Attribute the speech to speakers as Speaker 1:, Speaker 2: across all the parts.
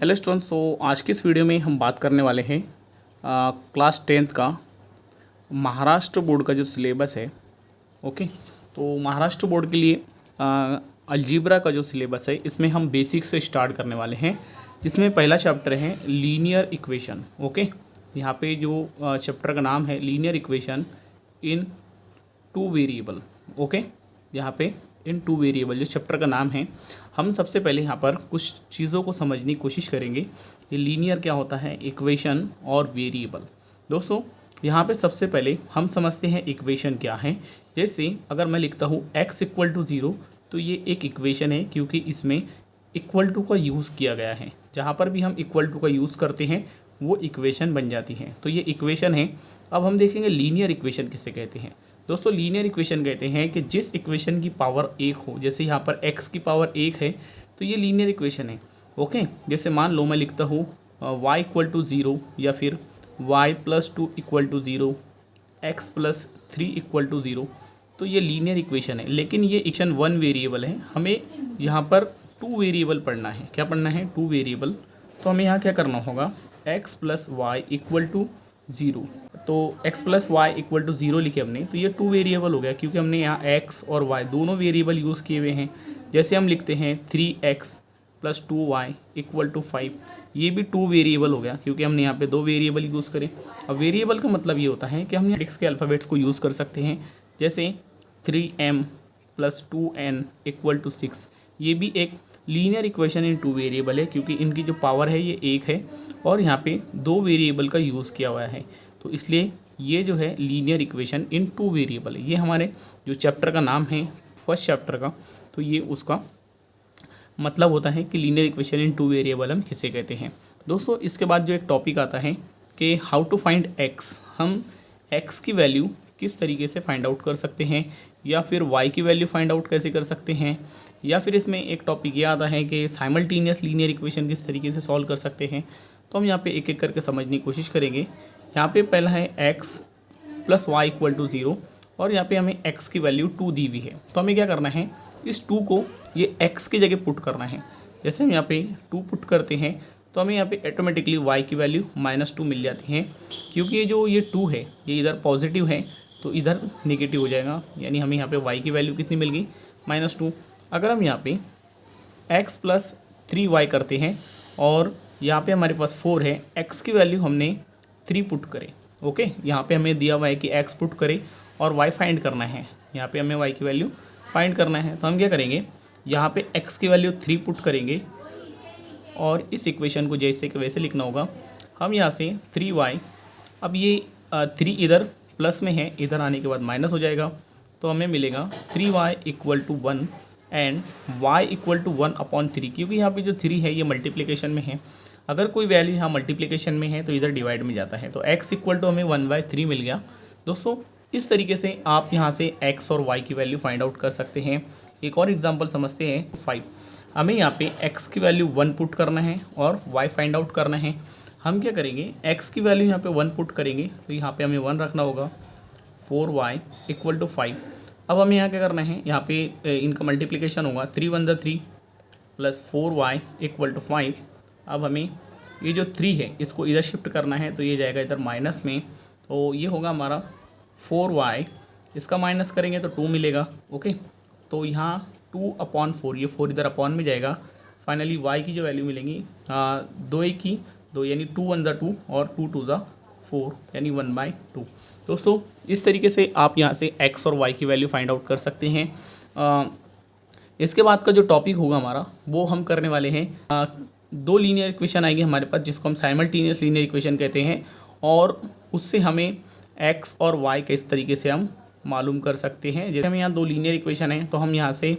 Speaker 1: Hello students. आज की इस वीडियो में हम बात करने वाले हैं क्लास 10th का महाराष्ट्र बोर्ड का जो सिलेबस है। ओके, तो महाराष्ट्र बोर्ड के लिए अलजीब्रा का जो सिलेबस है इसमें हम बेसिक से स्टार्ट करने वाले हैं, जिसमें पहला चैप्टर है लीनियर इक्वेशन। ओके, यहाँ पे जो चैप्टर का नाम है linear equation in two variable. Okay, यहाँ पे इन टू वेरिएबल जो चैप्टर का नाम है, हम सबसे पहले यहाँ पर कुछ चीज़ों को समझने की कोशिश करेंगे। ये लीनियर क्या होता है, इक्वेशन और वेरिएबल। दोस्तों यहाँ पे सबसे पहले हम समझते हैं इक्वेशन क्या है। जैसे अगर मैं लिखता हूँ x इक्वल टू 0, तो ये एक इक्वेशन है क्योंकि इसमें इक्वल टू का यूज़ किया गया है। जहाँ पर भी हम इक्वल टू का यूज़ करते हैं वो इक्वेशन बन जाती है, तो ये इक्वेशन है। अब हम देखेंगे लीनियर इक्वेशन किसे कहते हैं। दोस्तों लीनियर इक्वेशन कहते हैं कि जिस इक्वेशन की पावर 1 हो, जैसे यहाँ पर x की पावर 1 है तो ये लीनियर इक्वेशन है। ओके, जैसे मान लो मैं लिखता हूँ y इक्वल टू 0 या फिर y plus 2 equal to 0, x plus 3 equal to 0, तो ये लीनियर इक्वेशन है। लेकिन ये इक्वेशन 1 वेरिएबल है, हमें यहाँ पर 2 वेरिएबल पढ़ना है। क्या पढ़ना है? 2 वेरिएबल। तो हमें यहाँ क्या करना होगा, x plus Y equal to 0। तो x plus Y equal to 0 लिखे हमने, तो ये 2 वेरिएबल हो गया क्योंकि हमने यहाँ x और y दोनों वेरिएबल यूज़ किए हुए हैं। जैसे हम लिखते हैं 3x plus 2y equal to 5, ये भी 2 वेरिएबल हो गया क्योंकि हमने यहाँ पे 2 वेरिएबल यूज़ करें। अब वेरिएबल का मतलब ये होता है कि हम मैट्रिक्स के अल्फ़ाबेट्स को यूज़ कर सकते हैं। जैसे 3m plus 2n equal to 6, ये भी एक लीनियर इक्वेशन इन 2 वेरिएबल है क्योंकि इनकी जो पावर है ये 1 है और यहाँ पे 2 वेरिएबल का यूज़ किया हुआ है, तो इसलिए ये जो है लीनियर इक्वेशन इन 2 वेरिएबल है। ये हमारे जो चैप्टर का नाम है फर्स्ट चैप्टर का, तो ये उसका मतलब होता है कि लीनियर इक्वेशन इन 2 वेरिएबल हम किसे कहते हैं। दोस्तों इसके बाद जो एक टॉपिक आता है कि हाउ टू फाइंड x, हम x की वैल्यू किस तरीके से फाइंड आउट कर सकते हैं, या फिर y की वैल्यू फाइंड आउट कैसे कर सकते हैं, या फिर इसमें एक टॉपिक ये आता है कि साइमल्टेनियस लीनियर इक्वेशन किस तरीके से सॉल्व कर सकते हैं। तो हम यहाँ पे एक एक करके समझने की कोशिश करेंगे। यहाँ पे पहला है x plus Y equal to 0 और यहाँ पे हमें x की वैल्यू 2 दी हुई है। तो हमें क्या करना है, इस 2 को ये x की जगह पुट करना है। जैसे हम यहाँ पे 2 पुट करते हैं तो हमें यहाँ पे ऑटोमेटिकली y की वैल्यू -2 मिल जाती है, क्योंकि ये 2 है ये इधर पॉजिटिव है तो इधर नेगेटिव हो जाएगा, यानी हमें यहाँ पे y की वैल्यू कितनी मिल गई, -2। अगर हम यहाँ पे x प्लस 3y करते हैं और यहाँ पे हमारे पास 4 है, x की वैल्यू हमने 3 पुट करें। ओके, यहाँ पे हमें दिया हुआ है कि x पुट करें और y फाइंड करना है। यहाँ पे हमें y की वैल्यू फाइंड करना है, तो हम क्या करेंगे, यहाँ पे x की वैल्यू 3 पुट करेंगे और इस इक्वेशन को जैसे कि वैसे लिखना होगा। हम यहाँ से 3y, अब ये 3 इधर प्लस में है, इधर आने के बाद माइनस हो जाएगा, तो हमें मिलेगा 3y equal to 1 and y equal to 1/3, क्योंकि यहाँ पे जो 3 है ये मल्टीप्लिकेशन में है। अगर कोई वैल्यू यहाँ मल्टीप्लिकेशन में है तो इधर डिवाइड में जाता है, तो x इक्वल टू हमें 1/3 मिल गया। दोस्तों इस तरीके से आप यहाँ से x और y की वैल्यू फाइंड आउट कर सकते हैं। एक और एग्जांपल समझते हैं 5। हमें यहाँ पे x की वैल्यू 1 पुट करना है और y फाइंड आउट करना है। हम क्या करेंगे, x की वैल्यू यहाँ पे 1 पुट करेंगे तो यहाँ पे हमें 1 रखना होगा, 4y इक्वल टू 5। अब हमें यहाँ क्या करना है, यहाँ पे इनका मल्टीप्लिकेशन होगा, 3 1 × 3 प्लस 4y इक्वल टू 5। अब हमें ये जो 3 है इसको इधर शिफ्ट करना है, तो ये जाएगा इधर माइनस में, तो ये होगा हमारा 4y, इसका माइनस करेंगे तो 2 मिलेगा। ओके, तो यहाँ 2/4, ये 4 इधर अपॉन में जाएगा। फाइनली y की जो वैल्यू मिलेंगी 2 1 की 2, यानी 2 1 × 2 और 2 2 × 4, यानी 1/2। दोस्तों इस तरीके से आप यहाँ से x और y की वैल्यू फाइंड आउट कर सकते हैं। इसके बाद का जो टॉपिक होगा हमारा वो हम करने वाले हैं 2 लीनियर इक्वेशन आएगी हमारे पास, जिसको हम साइमल्टेनियस लीनियर इक्वेशन कहते हैं, और उससे हमें x और y किस तरीके से हम मालूम कर सकते हैं। जैसे हमें यहाँ 2 लीनियर इक्वेशन है तो हम यहाँ से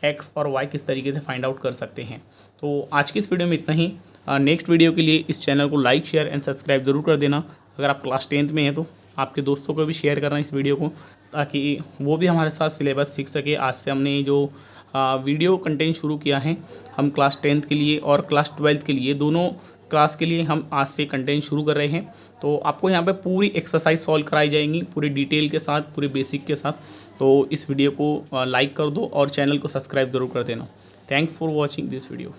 Speaker 1: x और y किस तरीके से फाइंड आउट कर सकते हैं। तो आज की इस वीडियो में इतना ही। नेक्स्ट वीडियो के लिए इस चैनल को लाइक शेयर एंड सब्सक्राइब ज़रूर कर देना। अगर आप क्लास 10th में हैं तो आपके दोस्तों को भी शेयर करना इस वीडियो को, ताकि वो भी हमारे साथ सिलेबस सीख सके। आज से हमने जो वीडियो कंटेंट शुरू किया है, हम क्लास 10th के लिए और क्लास 12th के लिए, दोनों क्लास के लिए हम आज से कंटेंट शुरू कर रहे हैं। तो आपको यहाँ पे पूरी एक्सरसाइज सॉल्व कराई जाएंगी, पूरी डिटेल के साथ, पूरे बेसिक के साथ। तो इस वीडियो को लाइक कर दो और चैनल को सब्सक्राइब ज़रूर कर देना। Thanks for watching this video.